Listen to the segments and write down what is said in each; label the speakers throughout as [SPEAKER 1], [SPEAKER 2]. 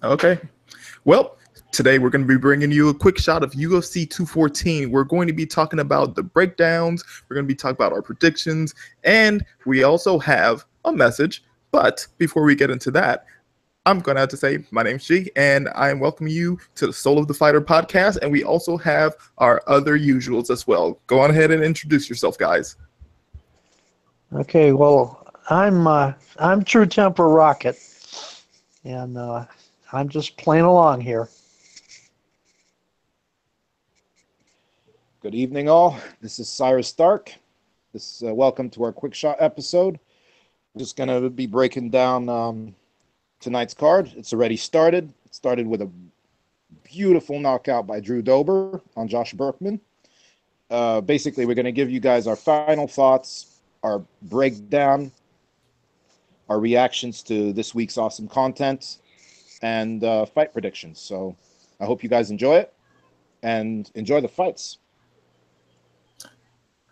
[SPEAKER 1] Okay. Well, today we're going to be bringing you a quick shot of UFC 214. We're going to be talking about the breakdowns, we're going to be talking about our predictions, and we also have a message. But before we get into that, I'm going to have to say my name's G, and I am welcoming you to the Soul of the Fighter podcast. And we also have our other usuals as well. Go on ahead and introduce yourself, guys.
[SPEAKER 2] Okay, well, I'm True Temper Rocket, and I'm just playing along here.
[SPEAKER 3] Good evening, all. This is Cyrus Stark. Welcome to our quick shot episode. We're just going to be breaking down tonight's card. It's already started. It started with a beautiful knockout by Drew Dober on Josh Berkman. Basically, we're going to give you guys our final thoughts, our breakdown, our reactions to this week's awesome content, and fight predictions. So I hope you guys enjoy it and enjoy the fights.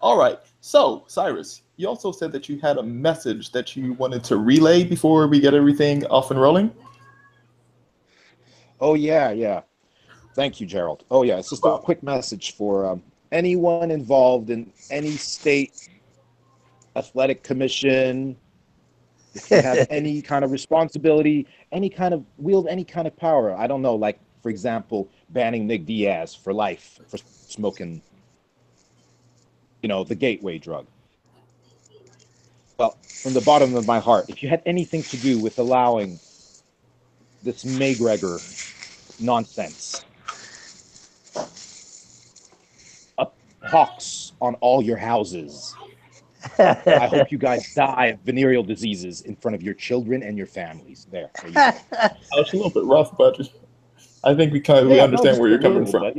[SPEAKER 1] All right. So, Cyrus, you also said that you had a message that you wanted to relay before we get everything off and rolling.
[SPEAKER 3] Oh, yeah. Thank you, Gerald. Oh, yeah, it's just a quick message for anyone involved in any state athletic commission. If you have any kind of responsibility, wield any kind of power. I don't know, like, for example, banning Nick Diaz for life for smoking, the gateway drug. Well, from the bottom of my heart, if you had anything to do with allowing this McGregor nonsense, a pox on all your houses, I hope you guys die of venereal diseases in front of your children and your families. There you go.
[SPEAKER 1] It's a little bit rough, but I think we understand where you're coming from.
[SPEAKER 3] But,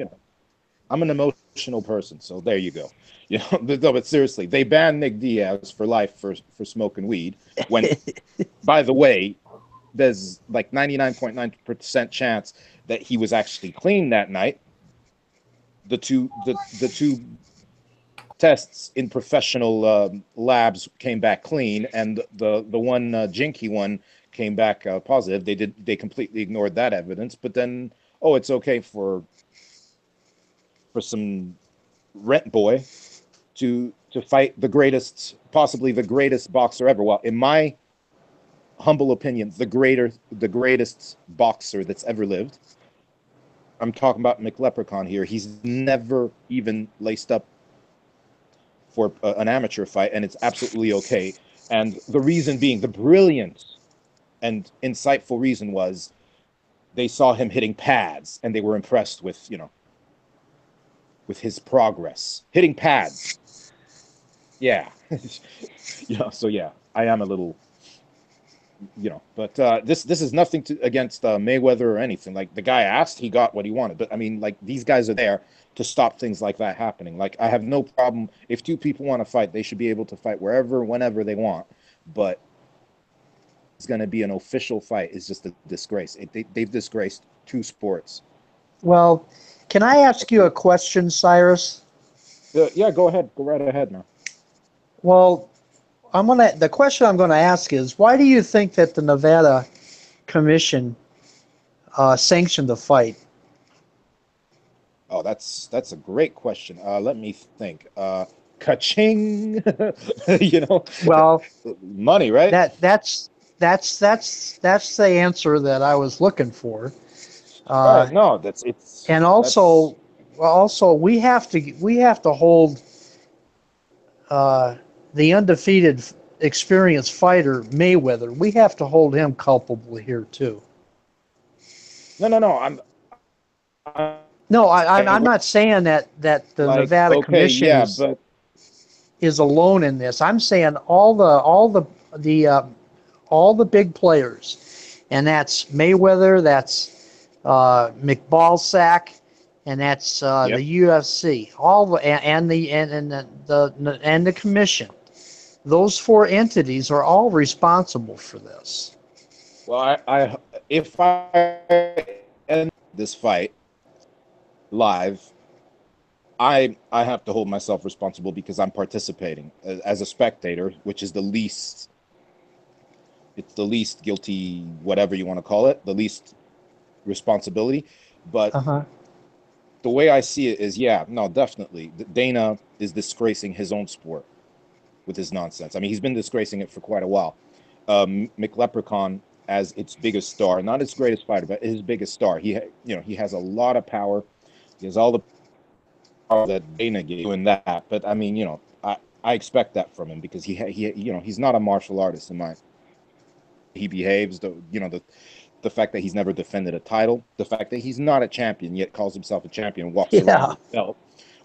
[SPEAKER 3] I'm an emotional person, so there you go. No, but seriously, they banned Nick Diaz for life for smoking weed. When, by the way, there's like 99.9% chance that he was actually clean that night. The two tests in professional labs came back clean, and the one jinky one came back positive. They completely ignored that evidence, but then it's okay for some rent boy to fight possibly the greatest boxer ever. Well, in my humble opinion, the greatest boxer that's ever lived. I'm talking about McLeprechaun here. He's never even laced up for an amateur fight, and it's absolutely okay. And the reason being, the brilliant and insightful reason was they saw him hitting pads, and they were impressed with his progress. Hitting pads. Yeah. So yeah, I am a little, but this is nothing against Mayweather or anything. Like, the guy asked, he got what he wanted. But I mean, like, these guys are there to stop things like that happening. Like, I have no problem if two people want to fight, they should be able to fight wherever, whenever they want. But it's going to be an official fight is just a disgrace. They've disgraced two sports.
[SPEAKER 2] Well, can I ask you a question, Cyrus?
[SPEAKER 3] Yeah, go ahead. Go right ahead now.
[SPEAKER 2] Well, the question I'm gonna ask is, why do you think that the Nevada Commission sanctioned the fight?
[SPEAKER 3] Oh, that's a great question. Let me think. Ka-ching.
[SPEAKER 2] Well,
[SPEAKER 3] money, right?
[SPEAKER 2] That's the answer that I was looking for.
[SPEAKER 3] Right. No,
[SPEAKER 2] and also we have to hold the undefeated experienced fighter Mayweather. We have to hold him culpable here too.
[SPEAKER 3] No.
[SPEAKER 2] I'm not saying that the Nevada Commission is alone in this. I'm saying all the big players, and that's Mayweather, that's McBallsack, and that's the UFC, and the commission. Those four entities are all responsible for this.
[SPEAKER 3] Well, if I end this fight live, I have to hold myself responsible because I'm participating as a spectator, which is the least guilty, whatever you want to call it, the least responsibility. But
[SPEAKER 2] Uh-huh.
[SPEAKER 3] the way I see it is, yeah, no, definitely. Dana is disgracing his own sport with his nonsense. I mean, he's been disgracing it for quite a while. McLeprechaun as its biggest star, not its greatest fighter, but his biggest star. He has a lot of power. He has all the power that Dana gave doing that. But I mean, I expect that from him because he's not a martial artist in my. He behaves the fact that he's never defended a title, the fact that he's not a champion yet calls himself a champion, walks around
[SPEAKER 2] Yeah.
[SPEAKER 3] with a belt,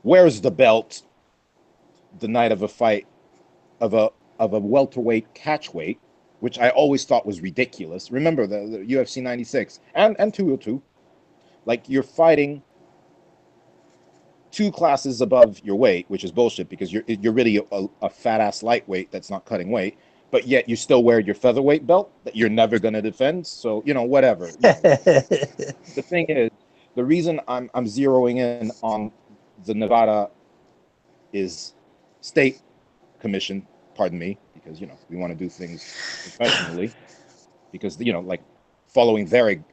[SPEAKER 3] wears the belt the night of a fight of a welterweight catchweight, which I always thought was ridiculous. Remember the UFC 96 and 202, like you're fighting two classes above your weight, which is bullshit because you're really a fat ass lightweight that's not cutting weight, but yet you still wear your featherweight belt that you're never going to defend. So whatever. The thing is, the reason I'm zeroing in on the Nevada is state commission, pardon me, because we want to do things professionally, because like following very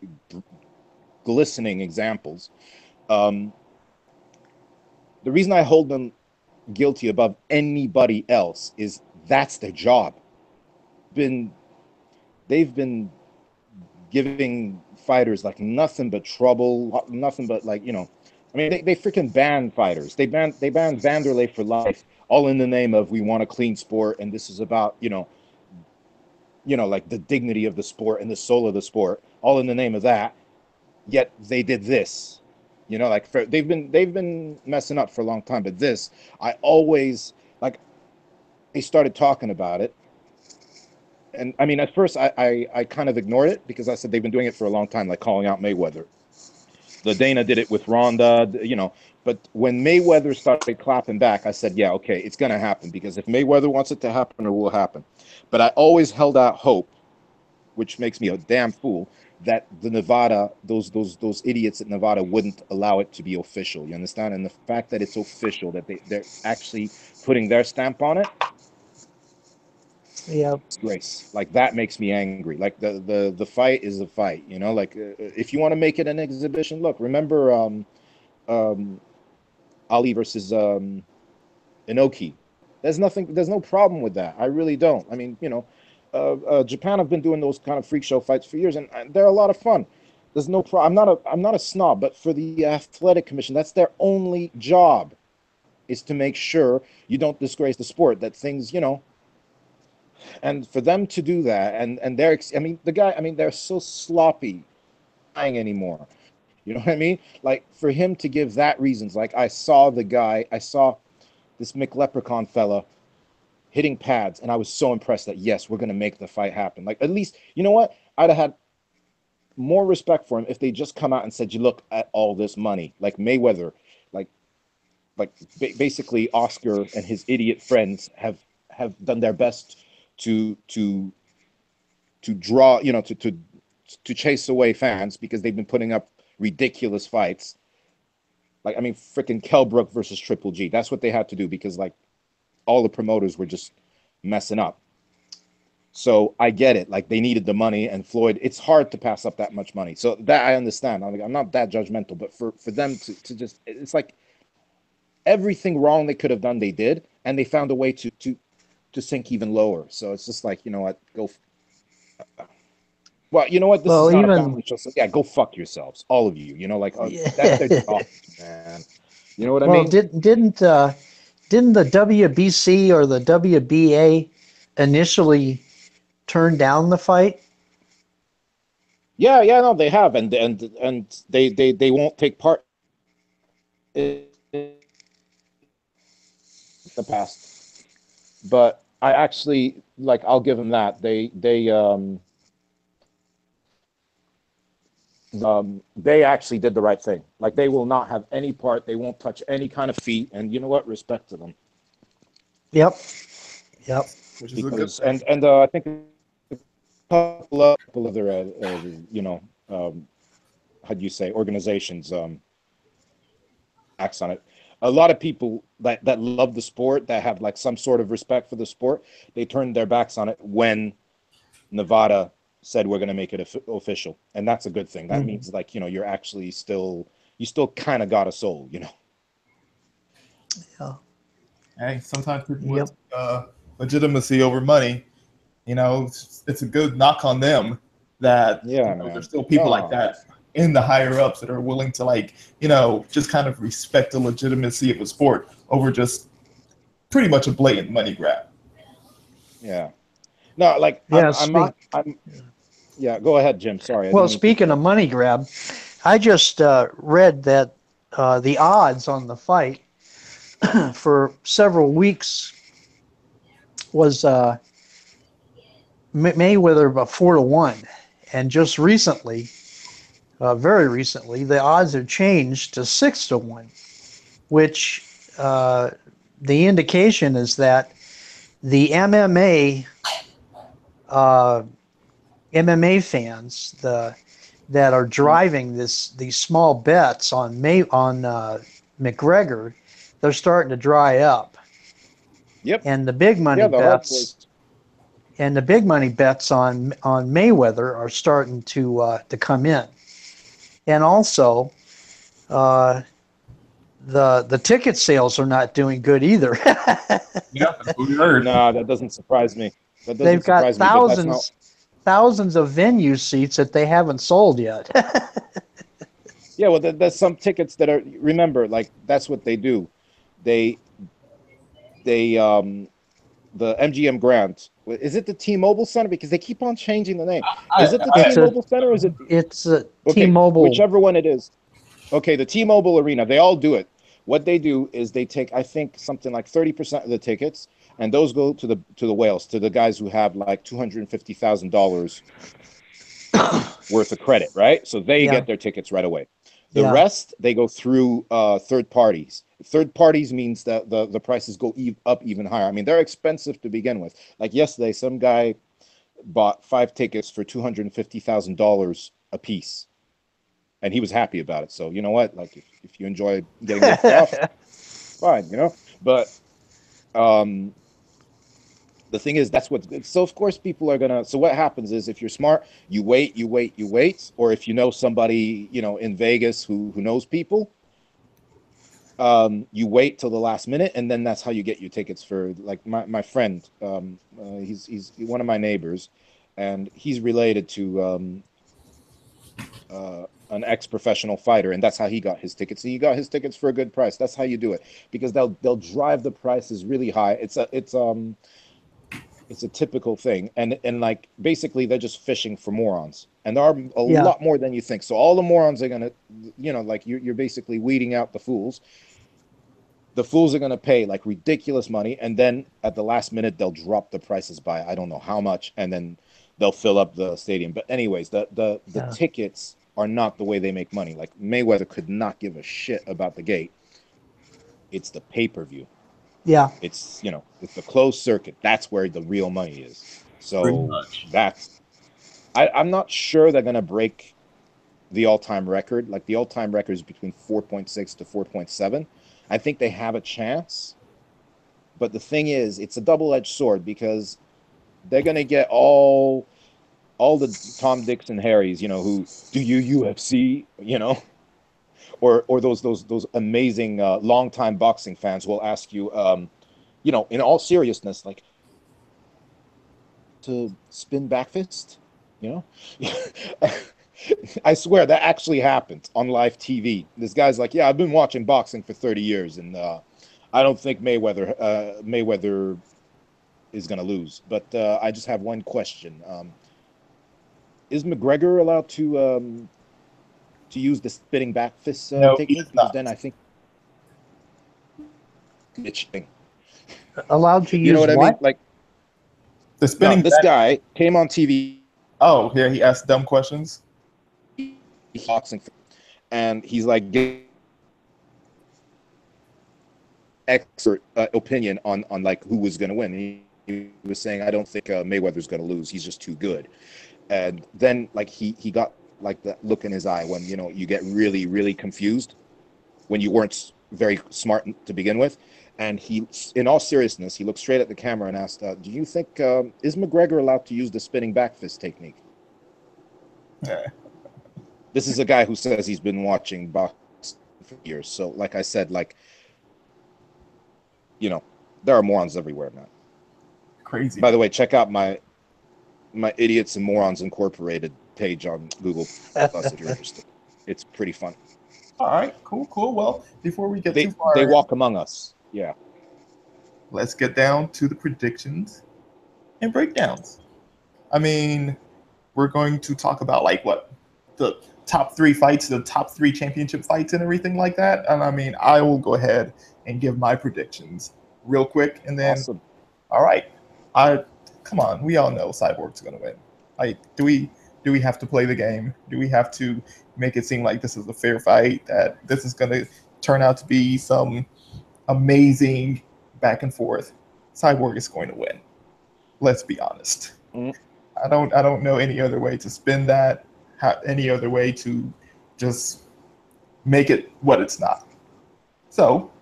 [SPEAKER 3] glistening examples. The reason I hold them guilty above anybody else is that's their job. They've been giving fighters like nothing but trouble, nothing but like I mean, they freaking banned fighters. They banned Vanderlei for life, all in the name of we want a clean sport, and this is about like the dignity of the sport and the soul of the sport, all in the name of that. Yet they did this, like they've been messing up for a long time. But this, I always like. They started talking about it, and I mean, at first I kind of ignored it because I said they've been doing it for a long time, like calling out Mayweather. The Dana did it with Ronda, But when Mayweather started clapping back, I said, yeah, okay, it's going to happen because if Mayweather wants it to happen, it will happen. But I always held out hope, which makes me a damn fool, that the Nevada, those idiots at Nevada wouldn't allow it to be official. You understand? And the fact that it's official, that they're actually putting their stamp on it,
[SPEAKER 2] Yeah.
[SPEAKER 3] grace, like that makes me angry. Like the fight is a fight, like if you want to make it an exhibition, look, remember Ali versus Inoki. There's no problem with that. I really don't. I mean, Japan have been doing those kind of freak show fights for years, and they're a lot of fun. There's no problem. I'm not a snob, but for the athletic commission, that's their only job, is to make sure you don't disgrace the sport. That things, and for them to do that, and they're so sloppy anymore. You know what I mean? Like for him to give that reasons, like I saw this McLeprechaun fella hitting pads, and I was so impressed that yes, we're gonna make the fight happen. Like at least, you know what? I'd have had more respect for him if they just come out and said, "You look at all this money." Like Mayweather, like basically Oscar and his idiot friends have done their best to draw, to chase away fans because they've been putting up ridiculous fights. Like, I mean, freaking Kell Brook versus Triple G. That's what they had to do because, like, all the promoters were just messing up. So I get it. Like, they needed the money, and Floyd, it's hard to pass up that much money. So that I understand. I'm not that judgmental, but for them to just, it's like everything wrong they could have done, they did, and they found a way to sink even lower. So it's just like, you know what, go. Well, you know what? This is not a family show. So yeah, go fuck yourselves, all of you. That's their job, man. You know what I
[SPEAKER 2] Well,
[SPEAKER 3] mean?
[SPEAKER 2] didn't the WBC or the WBA initially turn down the fight?
[SPEAKER 3] Yeah, no, they have, and they won't take part in the past. But I actually like. I'll give them that. They actually did the right thing. Like they will not have any part. They won't touch any kind of feet. And you know what? Respect to them.
[SPEAKER 2] Yep.
[SPEAKER 1] Which is a good
[SPEAKER 3] Because
[SPEAKER 1] thing.
[SPEAKER 3] and I think a couple other how do you say, organizations acts on it. A lot of people that love the sport, that have like some sort of respect for the sport, they turned their backs on it when Nevada said we're going to make it official, and that's a good thing. That means like you're actually you still kind of got a soul,
[SPEAKER 2] Yeah.
[SPEAKER 1] Hey, sometimes people
[SPEAKER 2] Yep.
[SPEAKER 1] with legitimacy over money, it's a good knock on them that
[SPEAKER 3] Yeah,
[SPEAKER 1] there's
[SPEAKER 3] man.
[SPEAKER 1] still people like
[SPEAKER 3] No,
[SPEAKER 1] that in the higher ups that are willing to just kind of respect the legitimacy of the sport over just pretty much a blatant money grab.
[SPEAKER 3] yeah, no. Like
[SPEAKER 2] Yeah.
[SPEAKER 3] I'm not. I'm. Yeah, go ahead, Jim. Sorry, I
[SPEAKER 2] Well,
[SPEAKER 3] didn't mean to
[SPEAKER 2] speaking of
[SPEAKER 3] interrupt.
[SPEAKER 2] money grab, I just read that the odds on the fight for several weeks was Mayweather about 4-1, and just recently, very recently, the odds have changed to 6-1, which the indication is that the uh, MMA fans, that are driving these small bets on McGregor, they're starting to dry up,
[SPEAKER 3] Yep.
[SPEAKER 2] and the big money
[SPEAKER 3] Yeah, the hard
[SPEAKER 2] bets
[SPEAKER 3] boys.
[SPEAKER 2] and the big money bets on Mayweather are starting to come in, and also the ticket sales are not doing good either.
[SPEAKER 1] Yeah, that's what we heard.
[SPEAKER 3] No, that doesn't surprise me. That doesn't
[SPEAKER 2] They've got
[SPEAKER 3] surprise me. But that's not.
[SPEAKER 2] thousands of venue seats that they haven't sold yet.
[SPEAKER 3] Yeah, well, there's some tickets that are. Remember, like that's what they do. They they the MGM Grand. Is it the T-Mobile Center? Because they keep on changing the name. Is it the
[SPEAKER 2] it's a
[SPEAKER 3] T-Mobile Center? Or is it
[SPEAKER 2] it's a
[SPEAKER 3] okay?
[SPEAKER 2] T-Mobile.
[SPEAKER 3] Whichever one it is. Okay, the T-Mobile Arena. They all do it. What they do is they take, I think, something like 30% of the tickets, and those go to the whales, to the guys who have like $250,000 worth of credit, right? So they
[SPEAKER 2] Yeah,
[SPEAKER 3] get their tickets right away. The
[SPEAKER 2] yeah,
[SPEAKER 3] rest they go through third parties. Third parties means that the prices go up even higher. I mean, they're expensive to begin with. Like yesterday, some guy bought 5 tickets for $250,000 a piece, and he was happy about it. So you know what? Like if you enjoy getting ripped off, fine, But um, the thing is, that's what. So of course, people are gonna. So what happens is, if you're smart, you wait, you wait, you wait, or if you know somebody, in Vegas who knows people, you wait till the last minute, and then that's how you get your tickets for. Like my friend, he's one of my neighbors, and he's related to an ex-professional fighter, and that's how he got his tickets. He got his tickets for a good price. That's how you do it, because they'll drive the prices really high. It's a typical thing, and like basically they're just fishing for morons, and there are a
[SPEAKER 2] yeah,
[SPEAKER 3] lot more than you think. So all the morons are gonna, like you're basically weeding out the fools. The fools are gonna pay like ridiculous money, and then at the last minute they'll drop the prices by I don't know how much, and then they'll fill up the stadium. But anyways, the
[SPEAKER 2] yeah,
[SPEAKER 3] tickets are not the way they make money. Like Mayweather could not give a shit about the gate. It's the pay-per-view.
[SPEAKER 2] yeah,
[SPEAKER 3] It's the closed circuit. That's where the real money is.
[SPEAKER 1] Pretty
[SPEAKER 3] So
[SPEAKER 1] much.
[SPEAKER 3] I'm not sure they're gonna break the all-time record. Like the all-time record is between 4.6 to 4.7. I think they have a chance, but the thing is, it's a double-edged sword because they're gonna get all the Tom, Dicks, and Harrys, who do you UFC, or those amazing longtime boxing fans will ask you, in all seriousness, like to spin back fist, you know. I swear that actually happened on live TV. This guy's like, yeah, I've been watching boxing for 30 years, and I don't think Mayweather is gonna lose. But I just have one question: is McGregor allowed to use the spinning back fist
[SPEAKER 1] No, he
[SPEAKER 3] technique?
[SPEAKER 1] is
[SPEAKER 3] Because
[SPEAKER 1] not.
[SPEAKER 3] then I think itching.
[SPEAKER 2] allowed to
[SPEAKER 3] You know
[SPEAKER 2] use
[SPEAKER 3] what I mean?
[SPEAKER 2] what?
[SPEAKER 3] Like,
[SPEAKER 1] The
[SPEAKER 3] no,
[SPEAKER 1] spinning
[SPEAKER 3] this
[SPEAKER 1] back.
[SPEAKER 3] guy came on TV
[SPEAKER 1] Oh, yeah, he asked dumb questions.
[SPEAKER 3] boxing, and he's like giving expert opinion on like who was going to win. He was saying, I don't think Mayweather's going to lose. He's just too good. And then like he got like that look in his eye when you get really really confused when you weren't very smart to begin with. And he, in all seriousness, he looked straight at the camera and asked, "Do you think is McGregor allowed to use the spinning back fist technique?"
[SPEAKER 1] Yeah.
[SPEAKER 3] This is a guy who says he's been watching boxing for years. So, like I said, like, you know, there are morons everywhere, man.
[SPEAKER 1] Crazy.
[SPEAKER 3] By the way, check out my Idiots and Morons Incorporated page on Google Plus if you're interested. It's pretty fun.
[SPEAKER 1] All right, cool. Well, before we get too
[SPEAKER 3] They
[SPEAKER 1] far,
[SPEAKER 3] walk among us. Yeah.
[SPEAKER 1] let's get down to the predictions and breakdowns. I mean, we're going to talk about like what the top three fights, the top three championship fights, and everything like that. And I mean, I will go ahead and give my predictions real quick, and then
[SPEAKER 3] Awesome.
[SPEAKER 1] all right, I come on, we all know Cyborg's going to win. Like, do we have to play the game? Do we have to make it seem like this is a fair fight? That this is going to turn out to be some amazing back and forth? Cyborg is going to win. Let's be honest.
[SPEAKER 3] Mm.
[SPEAKER 1] I don't know any other way to spin that, any other way to just make it what it's not. So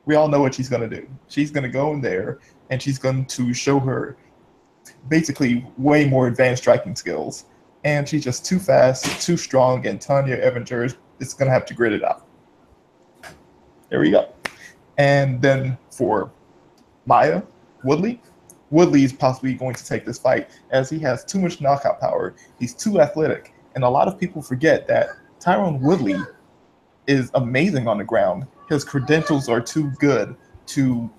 [SPEAKER 1] we all know what she's going to do. She's going to go in there and she's going to show her basically way more advanced striking skills. And she's just too fast, too strong, and Tanya Evinger is going to have to grit it out. There we go. And then for Maya Woodley, Woodley is possibly going to take this fight as he has too much knockout power. He's too athletic. And a lot of people forget that Tyron Woodley is amazing on the ground. His credentials are too good to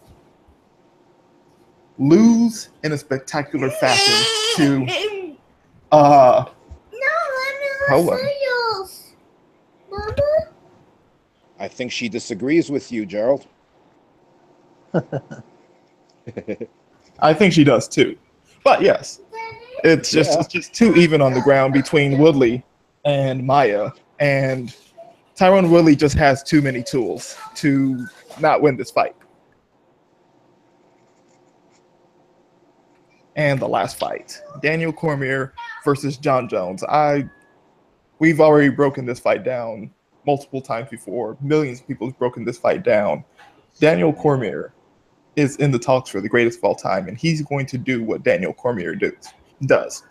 [SPEAKER 1] lose in a spectacular fashion to hold on.
[SPEAKER 3] I think she disagrees with you, Gerald.
[SPEAKER 1] I think she does too. But yes, it's just too even on the ground between Woodley and Maya. And Tyron Woodley just has too many tools to not win this fight. And the last fight, Daniel Cormier versus John Jones. We've already broken this fight down multiple times before. Millions of people have broken this fight down. Daniel Cormier is in the talks for the greatest of all time, and he's going to do what Daniel Cormier does.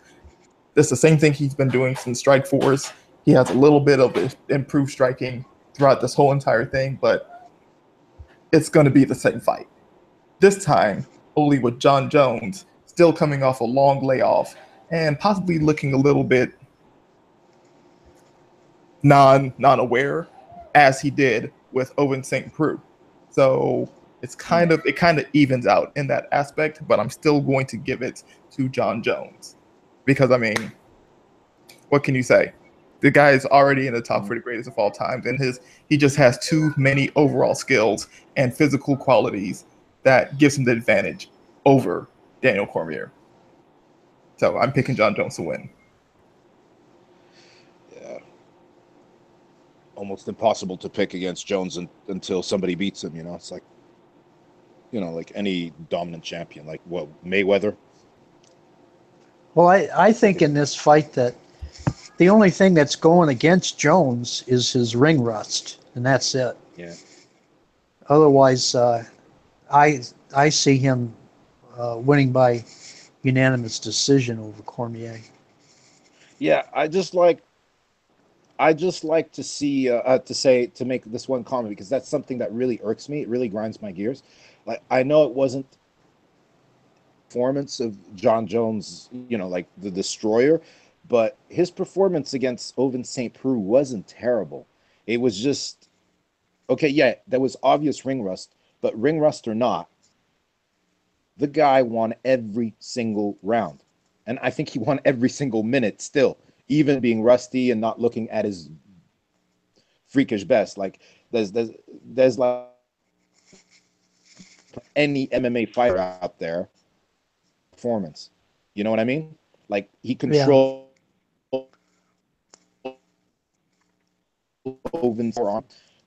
[SPEAKER 1] It's the same thing he's been doing since Strikeforce. He has a little bit of improved striking throughout this whole entire thing, but it's going to be the same fight. This time, only with John Jones still coming off a long layoff and possibly looking a little bit non-aware as he did with Owen St. Preux. So it kind of evens out in that aspect, but I'm still going to give it to John Jones because, I mean, what can you say? The guy is already in the top for the greatest of all times, and he just has too many overall skills and physical qualities that gives him the advantage over Daniel Cormier. So I'm picking John Jones to win.
[SPEAKER 3] Yeah. Almost impossible to pick against Jones until somebody beats him, you know? It's like, you know, like any dominant champion, like what, Mayweather?
[SPEAKER 2] Well, I think in this fight that the only thing that's going against Jones is his ring rust, and that's it.
[SPEAKER 3] Yeah.
[SPEAKER 2] Otherwise, I see him winning by unanimous decision over Cormier.
[SPEAKER 3] Yeah, I just like to see to make this one comment because that's something that really irks me. It really grinds my gears. Like I know it wasn't performance of John Jones, you know, like the destroyer, but his performance against Owen St. Preux wasn't terrible. It was just okay, yeah, there was obvious ring rust, but ring rust or not, the guy won every single round. And I think he won every single minute still, even being rusty and not looking at his freakish best. Like there's like any MMA fighter out there performance. You know what I mean? Like he controlled Owen's forearm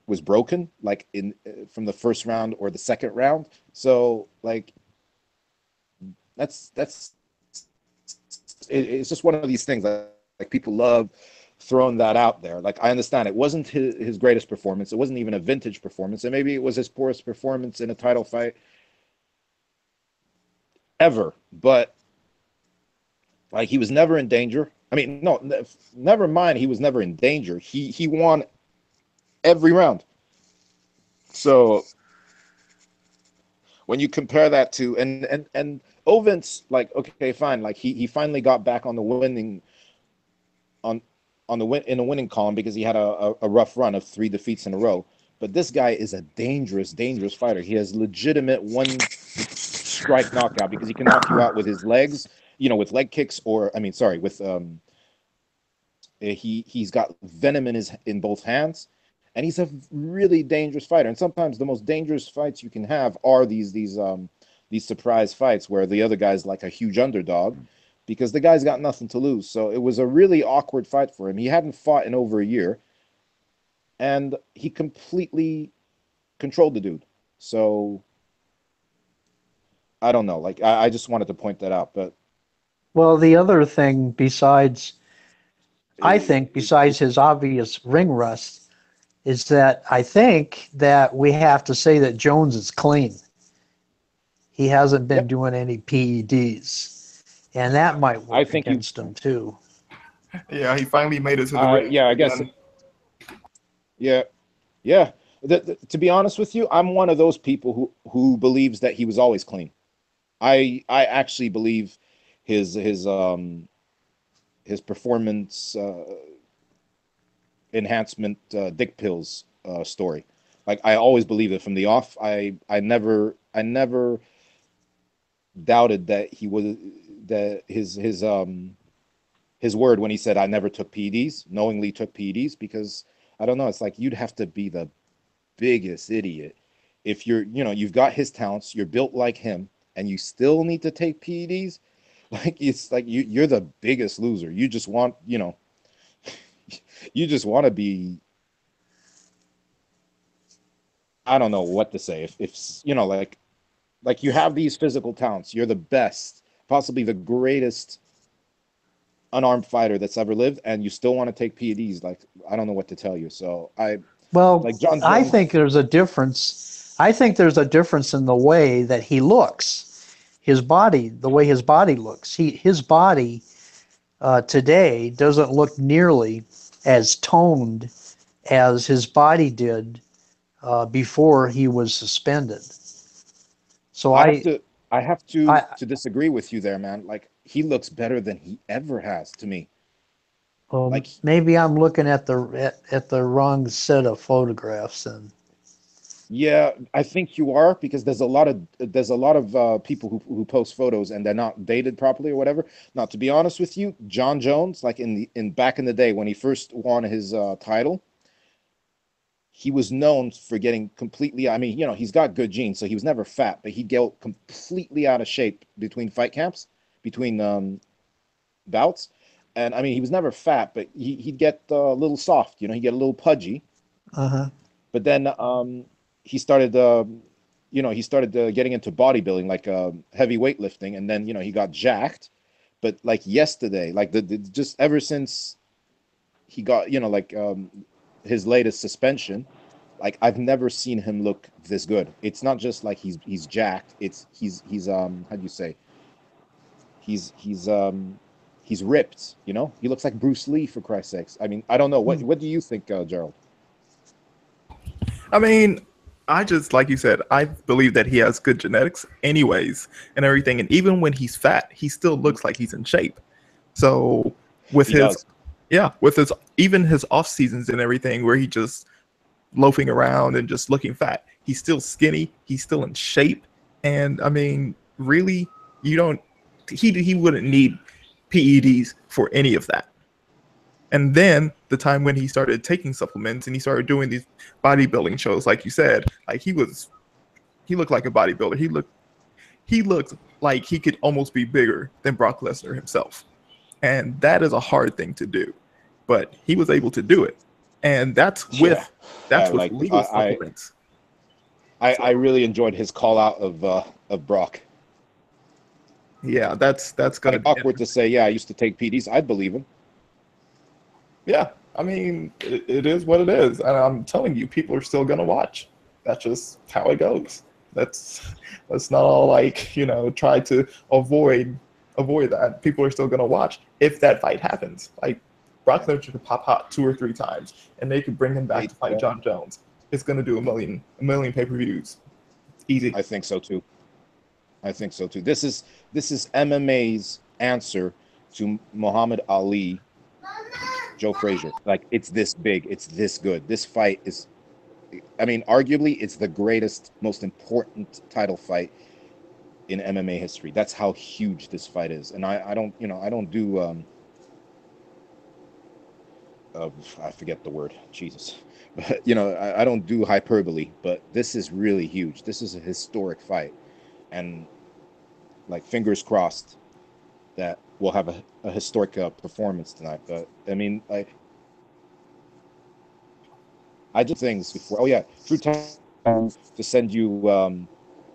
[SPEAKER 3] was broken like in from the first round or the second round. So like it's just one of these things like people love throwing that out there. Like I understand it wasn't his greatest performance. It wasn't even a vintage performance, and maybe it was his poorest performance in a title fight ever. But like he was never in danger. I mean, no, never mind. He was never in danger. He won every round. So when you compare that to and Ovens, like, okay, fine, like he finally got back on the winning on the win in the winning column because he had a rough run of 3 defeats in a row. But this guy is a dangerous fighter. He has legitimate one strike knockout because he can knock you out with his legs, with leg kicks, or I mean, sorry, with he's got venom in both hands, and he's a really dangerous fighter. And sometimes the most dangerous fights you can have are these surprise fights where the other guy's like a huge underdog, because the guy's got nothing to lose. So it was a really awkward fight for him. He hadn't fought in over a year, and he completely controlled the dude. So I don't know. Like, I just wanted to point that out. But
[SPEAKER 2] Well, the other thing I think, besides his obvious ring rust, is that I think that we have to say that Jones is clean. He hasn't been
[SPEAKER 3] yep,
[SPEAKER 2] doing any PEDs, and that might
[SPEAKER 3] I
[SPEAKER 2] work
[SPEAKER 3] think
[SPEAKER 2] against him too.
[SPEAKER 1] Yeah, he finally made it to the ring.
[SPEAKER 3] yeah, I guess.
[SPEAKER 1] again.
[SPEAKER 3] Yeah, yeah. To be honest with you, I'm one of those people who believes that he was always clean. I actually believe his performance enhancement dick pills story. Like, I always believed it from the off. I never doubted that he was that his word when he said I never took PEDs, knowingly took PEDs, because I don't know, it's like you'd have to be the biggest idiot if you've got his talents, you're built like him, and you still need to take PEDs. Like, it's like you're the biggest loser. You just want, you just want to be, I don't know what to say. If like you have these physical talents, you're the best, possibly the greatest unarmed fighter that's ever lived, and you still want to take PEDs. Like, I don't know what to tell you. So
[SPEAKER 2] Well,
[SPEAKER 3] like John
[SPEAKER 2] I
[SPEAKER 3] Jones.
[SPEAKER 2] think there's a difference. I think there's a difference in the way that he looks. His body, the way his body looks. His body today doesn't look nearly as toned as his body did before he was suspended. So
[SPEAKER 3] I have
[SPEAKER 2] I,
[SPEAKER 3] to I have to
[SPEAKER 2] I
[SPEAKER 3] to disagree with you there, man. Like, he looks better than he ever has to me. Like,
[SPEAKER 2] maybe I'm looking at the wrong set of photographs. And
[SPEAKER 3] yeah, I think you are, because there's a lot of people who post photos and they're not dated properly or whatever. Now, to be honest with you, John Jones, like in back in the day when he first won his title, he was known for getting completely. I mean, he's got good genes, so he was never fat, but he'd get completely out of shape between fight camps, between bouts, and I mean, he was never fat, but he'd get a little soft. He'd get a little pudgy.
[SPEAKER 2] uh-huh.
[SPEAKER 3] But then he started, getting into bodybuilding, like heavy weightlifting, and then he got jacked. But like yesterday, like just ever since he got his latest suspension, like, I've never seen him look this good. It's not just like he's jacked. It's he's how do you say? He's ripped. He looks like Bruce Lee, for Christ's sakes. I mean, I don't know, what do you think, Gerald?
[SPEAKER 1] I mean, I just, like you said, I believe that he has good genetics anyways and everything. And even when he's fat, he still looks like he's in shape. So with
[SPEAKER 3] He
[SPEAKER 1] his,
[SPEAKER 3] does.
[SPEAKER 1] yeah, with his, even his off seasons and everything where he just loafing around and just looking fat, he's still skinny. He's still in shape. And I mean, really, he wouldn't need PEDs for any of that. And then the time when he started taking supplements and he started doing these bodybuilding shows, like you said, like he looked like a bodybuilder. He looked like he could almost be bigger than Brock Lesnar himself. And that is a hard thing to do. But he was able to do it. And that's
[SPEAKER 3] Yeah,
[SPEAKER 1] with legal supplements.
[SPEAKER 3] I really enjoyed his call out of Brock.
[SPEAKER 1] Yeah, that's
[SPEAKER 3] Like,
[SPEAKER 1] gonna
[SPEAKER 3] awkward to say, yeah, I used to take PEDs. I'd believe him.
[SPEAKER 1] yeah. I mean, it is what it is. And I'm telling you, people are still gonna watch. That's just how it goes. Let's not all, like, try to avoid avoid that. People are still going to watch if that fight happens. Like Brock Lesnar could pop hot 2 or 3 times, and they could bring him back to fight John Jones. It's going to do a million pay-per-views. Easy.
[SPEAKER 3] I think so too. This is MMA's answer to Muhammad Ali, Joe Frazier. Like, it's this big, it's this good. This fight is, I mean, arguably it's the greatest, most important title fight in MMA history. That's how huge this fight is. And I don't do I forget the word, Jesus. But I don't do hyperbole, but this is really huge. This is a historic fight. And like, fingers crossed that we'll have a historic performance tonight. But I mean, like, I did things before. Oh yeah, through time to send you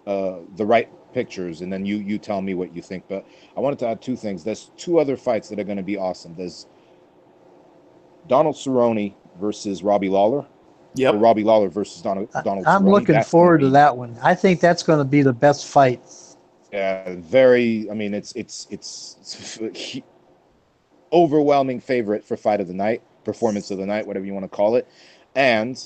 [SPEAKER 3] the right pictures, and then you tell me what you think. But I wanted to add 2 things. There's 2 other fights that are going to be awesome. There's Donald Cerrone versus Robbie Lawler.
[SPEAKER 1] Yep.
[SPEAKER 3] Or Robbie Lawler versus Donald Cerrone.
[SPEAKER 2] I'm looking forward to that one. I think that's going to be the best fight.
[SPEAKER 3] Yeah, very. I mean, it's overwhelming favorite for fight of the night, performance of the night, whatever you want to call it. And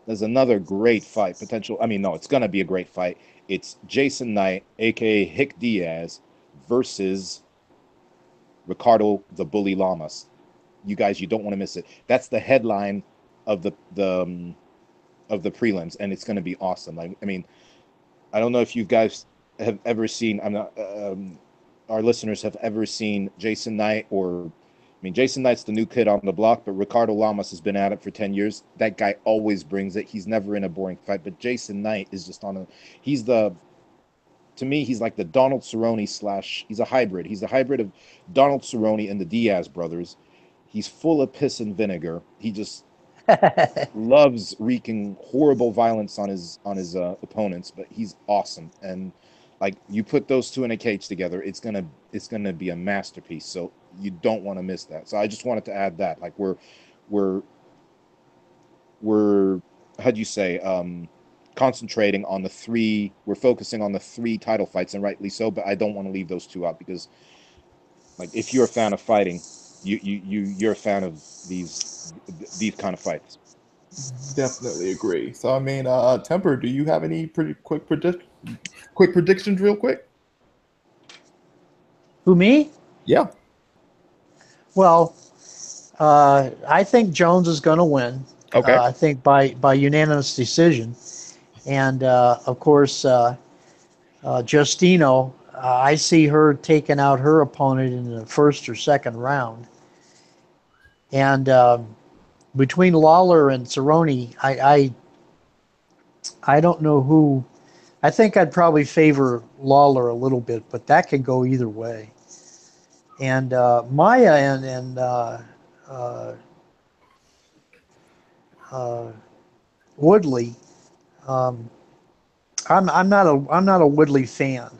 [SPEAKER 3] there's another great fight potential. I mean, no, it's going to be a great fight. It's Jason Knight, aka Hick Diaz, versus Ricardo the Bully Lamas. You guys, you don't want to miss it. That's the headline of the prelims, and it's going to be awesome. I mean, I don't know if you guys have ever seen. Our listeners have ever seen Jason Knight, or I mean, Jason Knight's the new kid on the block, but Ricardo Lamas has been at it for 10 years. That guy always brings it. He's never in a boring fight. But Jason Knight is just to me, he's like the Donald Cerrone / he's a hybrid. He's a hybrid of Donald Cerrone and the Diaz brothers. He's full of piss and vinegar. He just loves wreaking horrible violence on his opponents, but he's awesome. And like, you put those 2 in a cage together, it's gonna be a masterpiece. So you don't want to miss that. So I just wanted to add that. Like, we're how'd you say, concentrating on the 3. We're focusing on the 3 title fights, and rightly so. But I don't want to leave those 2 out, because, like, if you're a fan of fighting, you're a fan of these kind of fights.
[SPEAKER 1] Definitely agree. So I mean, Temper, do you have any pretty quick predictions, real quick?
[SPEAKER 2] Who, me?
[SPEAKER 1] Yeah.
[SPEAKER 2] Well, I think Jones is going to win.
[SPEAKER 1] Okay.
[SPEAKER 2] I think by unanimous decision. And of course, Justino, I see her taking out her opponent in the 1st or 2nd round. And between Lawler and Cerrone, I don't know who. I think I'd probably favor Lawler a little bit, but that could go either way. And Maya and Woodley, I'm not a Woodley fan.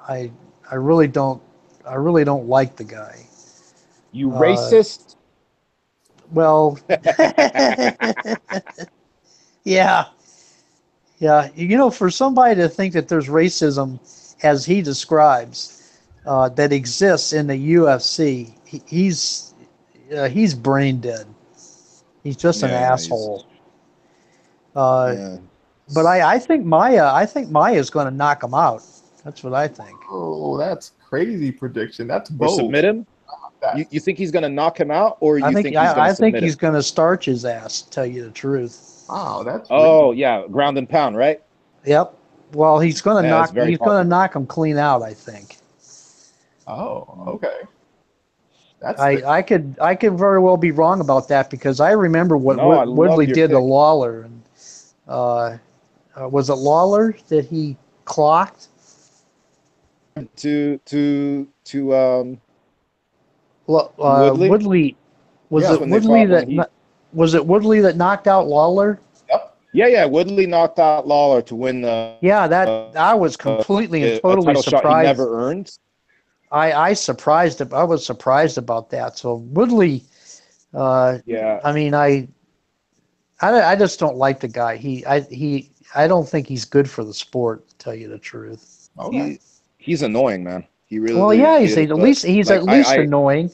[SPEAKER 2] I really don't like the guy.
[SPEAKER 3] You racist?
[SPEAKER 2] Well, yeah. For somebody to think that there's racism, as he describes, that exists in the UFC, he's brain dead. He's just an asshole. But I think Maya's going to knock him out. That's what I think.
[SPEAKER 1] Oh, that's crazy prediction. That's
[SPEAKER 3] Or
[SPEAKER 1] bold.
[SPEAKER 3] submit him? You think he's going to knock him out, or you think he's going to submit him?
[SPEAKER 2] I think he's going to starch his ass, to tell you the truth.
[SPEAKER 1] Wow, that's
[SPEAKER 3] yeah, ground and pound, right?
[SPEAKER 2] Yep. Well, he's going to knock him clean out, I think.
[SPEAKER 1] Oh, okay.
[SPEAKER 2] I could very well be wrong about that, because I remember what Woodley did to Lawler, and was it Lawler that he clocked?
[SPEAKER 3] Woodley?
[SPEAKER 2] Was it Woodley that knocked out Lawler?
[SPEAKER 3] Yep. Yeah. Woodley knocked out Lawler to win the.
[SPEAKER 2] Yeah, I was completely and totally
[SPEAKER 3] title
[SPEAKER 2] surprised.
[SPEAKER 3] Shot he never earned.
[SPEAKER 2] I was surprised about that. So Woodley,
[SPEAKER 3] yeah.
[SPEAKER 2] I mean, I just don't like the guy. I don't think he's good for the sport, to tell you the truth.
[SPEAKER 1] Okay.
[SPEAKER 3] He's annoying, man. He really
[SPEAKER 2] Well, yeah,
[SPEAKER 3] is.
[SPEAKER 2] at
[SPEAKER 3] But
[SPEAKER 2] least he's
[SPEAKER 3] like
[SPEAKER 2] at least annoying,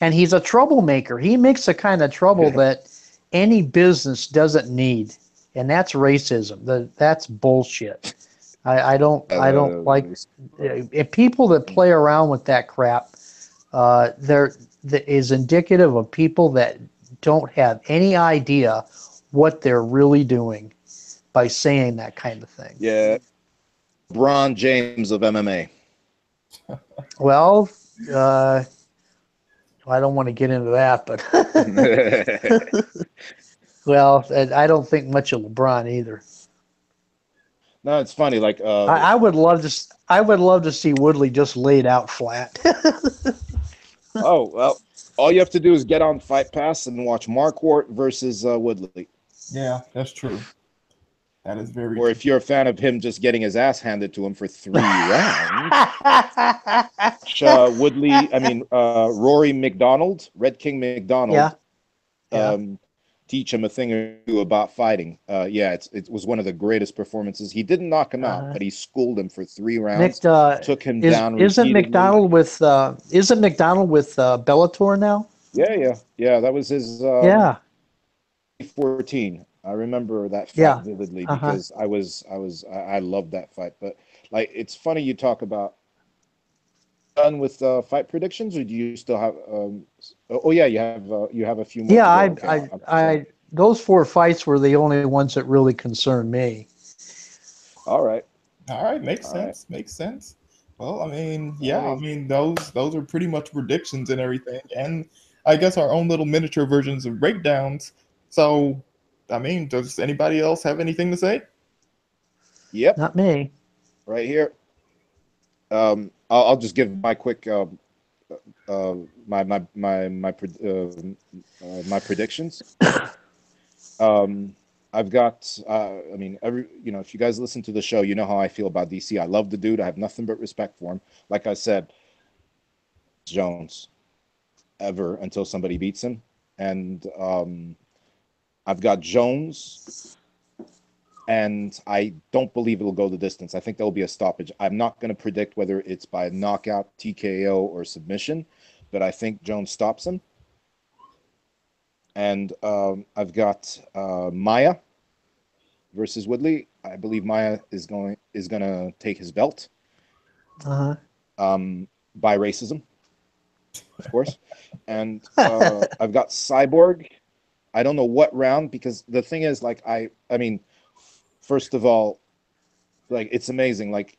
[SPEAKER 2] and he's a troublemaker. He makes the kind of trouble that any business doesn't need, and that's racism. That's bullshit. I don't like people that play around with that crap. That is indicative of people that don't have any idea what they're really doing by saying that kind of thing.
[SPEAKER 3] yeah, LeBron James of MMA.
[SPEAKER 2] Well, I don't want to get into that, but well, I don't think much of LeBron either.
[SPEAKER 3] No, it's funny. Like,
[SPEAKER 2] I would love to. I would love to see Woodley just laid out flat.
[SPEAKER 3] oh well, all you have to do is get on Fight Pass and watch Marquardt versus Woodley.
[SPEAKER 1] Yeah, that's true. That is very
[SPEAKER 3] Or
[SPEAKER 1] true.
[SPEAKER 3] if you're a fan of him just getting his ass handed to him for 3 rounds, Woodley, Rory McDonald, Red King McDonald,
[SPEAKER 2] Yeah.
[SPEAKER 3] teach him a thing or two about fighting. It was one of the greatest performances. He didn't knock him out, but he schooled him for 3 rounds, took him down
[SPEAKER 2] Isn't
[SPEAKER 3] repeatedly.
[SPEAKER 2] McDonald with Bellator now?
[SPEAKER 3] Yeah. That was his
[SPEAKER 2] Yeah.
[SPEAKER 3] 14. I remember that fight
[SPEAKER 2] Yeah.
[SPEAKER 3] vividly
[SPEAKER 2] Uh-huh.
[SPEAKER 3] because I loved that fight. But like, it's funny you talk about done with fight predictions, or do you still have? You have a few more.
[SPEAKER 2] Yeah,
[SPEAKER 3] to go. Okay,
[SPEAKER 2] those 4 fights were the only ones that really concerned me.
[SPEAKER 3] all right.
[SPEAKER 1] Makes
[SPEAKER 3] All right.
[SPEAKER 1] sense. Makes sense. Well, I mean, those are pretty much predictions and everything, and I guess our own little miniature versions of breakdowns. So, I mean, does anybody else have anything to say?
[SPEAKER 3] Yep,
[SPEAKER 2] Not me.
[SPEAKER 3] right here. I'll just give my quick my predictions. I've got if you guys listen to the show, you know how I feel about DC. I love the dude. I have nothing but respect for him. Like I said, Jones ever until somebody beats him. And I've got Jones, and I don't believe it'll go the distance. I think there'll be a stoppage. I'm not going to predict whether it's by knockout, TKO, or submission, but I think Jones stops him. And I've got Maya versus Woodley. I believe Maya is going to take his belt.
[SPEAKER 2] Uh-huh.
[SPEAKER 3] By racism, of course. And I've got Cyborg. I don't know what round, because the thing is, like, I mean, first of all, like, it's amazing. Like,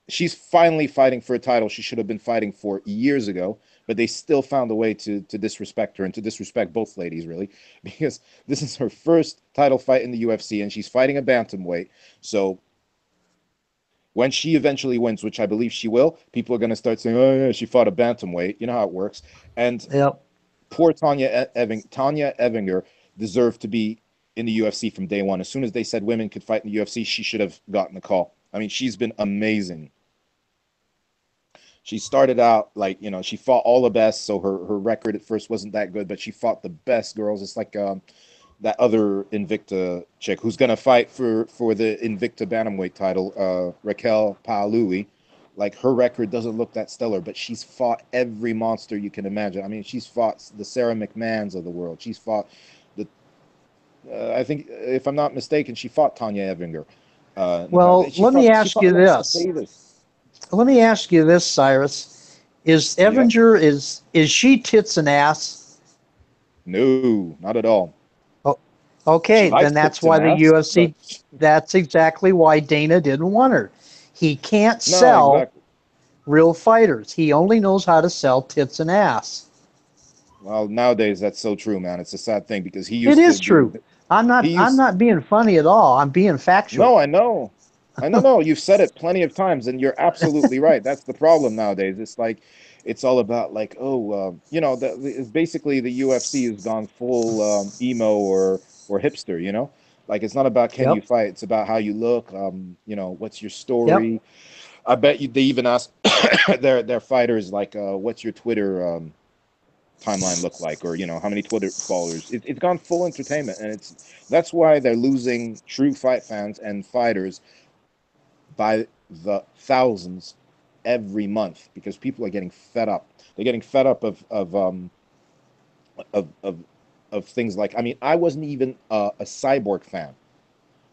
[SPEAKER 3] she's finally fighting for a title she should have been fighting for years ago, but they still found a way to disrespect her and to disrespect both ladies, really, because this is her first title fight in the UFC, and she's fighting a bantamweight. So when she eventually wins, which I believe she will, people are going to start saying, "Oh yeah, she fought a bantamweight." You know how it works. And
[SPEAKER 2] Yep.
[SPEAKER 3] poor Tanya Evinger deserved to be in the UFC from day one. As soon as they said women could fight in the UFC, she should have gotten the call. I mean, she's been amazing. She started out like, she fought all the best, so her record at first wasn't that good, but she fought the best girls. It's like that other Invicta chick who's going to fight for the Invicta bantamweight title, Raquel Paului. Like, her record doesn't look that stellar, but she's fought every monster you can imagine. I mean, she's fought the Sarah McMahons of the world. She's fought the, I think, if I'm not mistaken, she fought Tanya Evinger.
[SPEAKER 2] Well, let me ask you this.
[SPEAKER 3] Davis.
[SPEAKER 2] Let me ask you this, Cyrus. Is Evinger, is she tits and ass?
[SPEAKER 3] No, not at all.
[SPEAKER 2] Oh, okay, then that's why the UFC, that's exactly why Dana didn't want her. He can't sell real fighters. He only knows how to sell tits and ass.
[SPEAKER 3] Well, nowadays that's so true, man. It's a sad thing because he used
[SPEAKER 2] to.
[SPEAKER 3] It
[SPEAKER 2] is true. I'm not being funny at all. I'm being factual.
[SPEAKER 3] No, I know. No. You've said it plenty of times, and you're absolutely right. That's the problem nowadays. It's like, it's all about like, it's basically the UFC has gone full emo or hipster. Like, it's not about can you fight, it's about how you look. What's your story?
[SPEAKER 2] Yep.
[SPEAKER 3] I bet you they even ask their fighters like, what's your Twitter timeline look like, or how many Twitter followers. It's gone full entertainment, and that's why they're losing true fight fans and fighters by the thousands every month because people are getting fed up. They're getting fed up of things like, I mean, I wasn't even a Cyborg fan,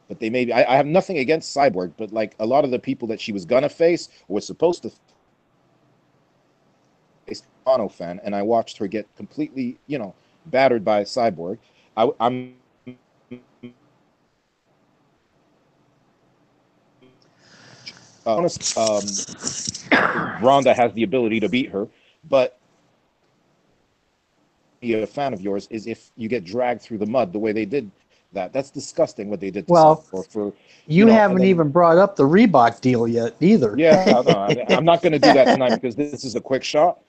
[SPEAKER 3] but they maybe I have nothing against Cyborg, but like a lot of the people that she was gonna face or was supposed to face, Mono fan, and I watched her get completely, you know, battered by Cyborg. I'm honest. Ronda has the ability to beat her, but be a fan of yours is if you get dragged through the mud the way they did that. That's disgusting what they did to
[SPEAKER 2] Well,
[SPEAKER 3] Cyborg for,
[SPEAKER 2] you
[SPEAKER 3] and
[SPEAKER 2] haven't
[SPEAKER 3] then
[SPEAKER 2] even brought up the Reebok deal yet either.
[SPEAKER 3] yeah, no, I'm not going to do that tonight because this is a quick shot.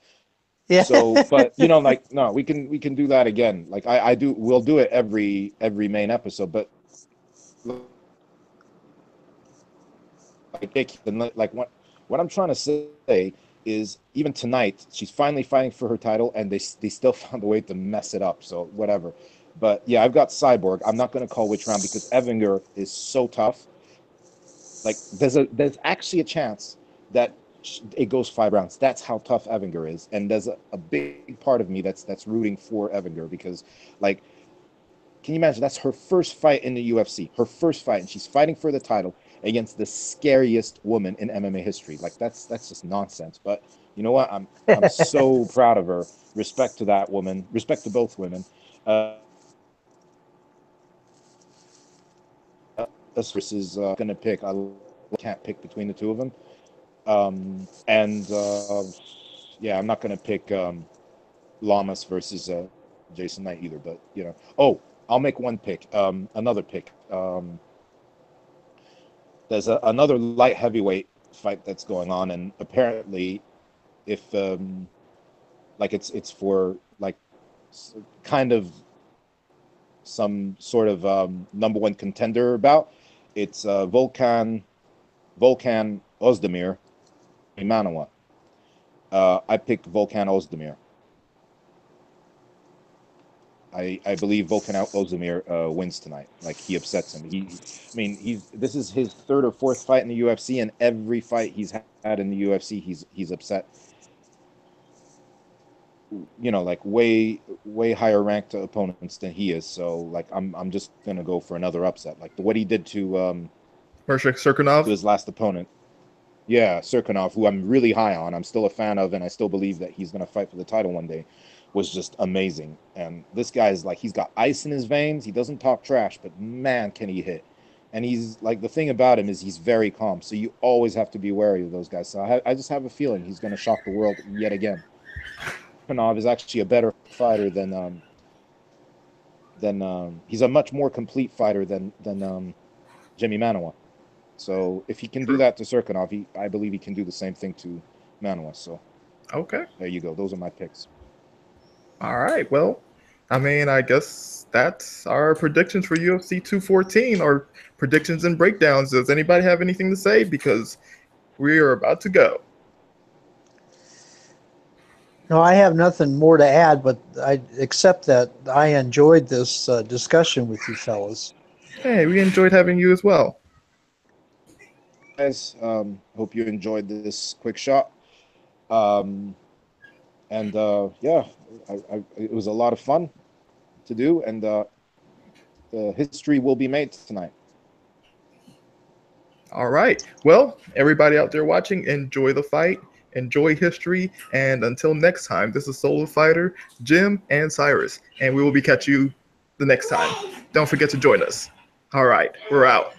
[SPEAKER 2] Yeah.
[SPEAKER 3] So, but you know, like no, we can do that again. Like I do, we'll do it every main episode, but like what I'm trying to say is even tonight she's finally fighting for her title and they still found a way to mess it up, so whatever. But yeah, I've got Cyborg. I'm not going to call which round because Evinger is so tough. Like there's actually a chance that it goes 5 rounds. That's how tough Evinger is, and there's a big part of me that's rooting for Evinger because like, can you imagine? That's her first fight in the UFC, her first fight, and she's fighting for the title against the scariest woman in MMA history. Like that's just nonsense. But you know what? I'm so proud of her. Respect to that woman. Respect to both women. This is gonna pick. I can't pick between the two of them. And yeah, I'm not gonna pick Lamas versus Jason Knight either. But you know, oh, I'll make one pick. Another pick. There's another light heavyweight fight that's going on, and apparently, if like it's for like kind of some sort of number one contender bout. It's Volkan Ozdemir Imanawa. I picked Volkan Ozdemir. I believe Volkan Ozdemir wins tonight. Like he upsets him. This is his third or fourth fight in the UFC, and every fight he's had in the UFC, he's upset. You know, like way higher ranked opponents than he is. So like I'm just gonna go for another upset. Like what he did to
[SPEAKER 1] Serkinov.
[SPEAKER 3] his last opponent. Yeah, Serkinov, who I'm really high on. I'm still a fan of, and I still believe that he's gonna fight for the title one day. Was just amazing. And this guy is like, he's got ice in his veins. He doesn't talk trash, but man, can he hit. And he's like, the thing about him is he's very calm. So you always have to be wary of those guys. So I just have a feeling he's going to shock the world yet again. Pinov is actually a better fighter than he's a much more complete fighter than Jimmy Manawa. So if he can do that to Serkinov, I believe he can do the same thing to Manawa. So
[SPEAKER 1] Okay.
[SPEAKER 3] there you go. Those are my picks.
[SPEAKER 1] All right. Well, I mean, I guess that's our predictions for UFC 214, or predictions and breakdowns. Does anybody have anything to say? Because we are about to go.
[SPEAKER 2] No, I have nothing more to add, but except that I enjoyed this discussion with you fellas.
[SPEAKER 1] Hey, we enjoyed having you as well.
[SPEAKER 3] Guys, hope you enjoyed this quick shot. And yeah, it was a lot of fun to do, and the history will be made tonight.
[SPEAKER 1] All right. Well, everybody out there watching, enjoy the fight, enjoy history, and until next time, this is Solo Fighter, Jim, and Cyrus, and we will be catching you the next time. Don't forget to join us. All right, we're out.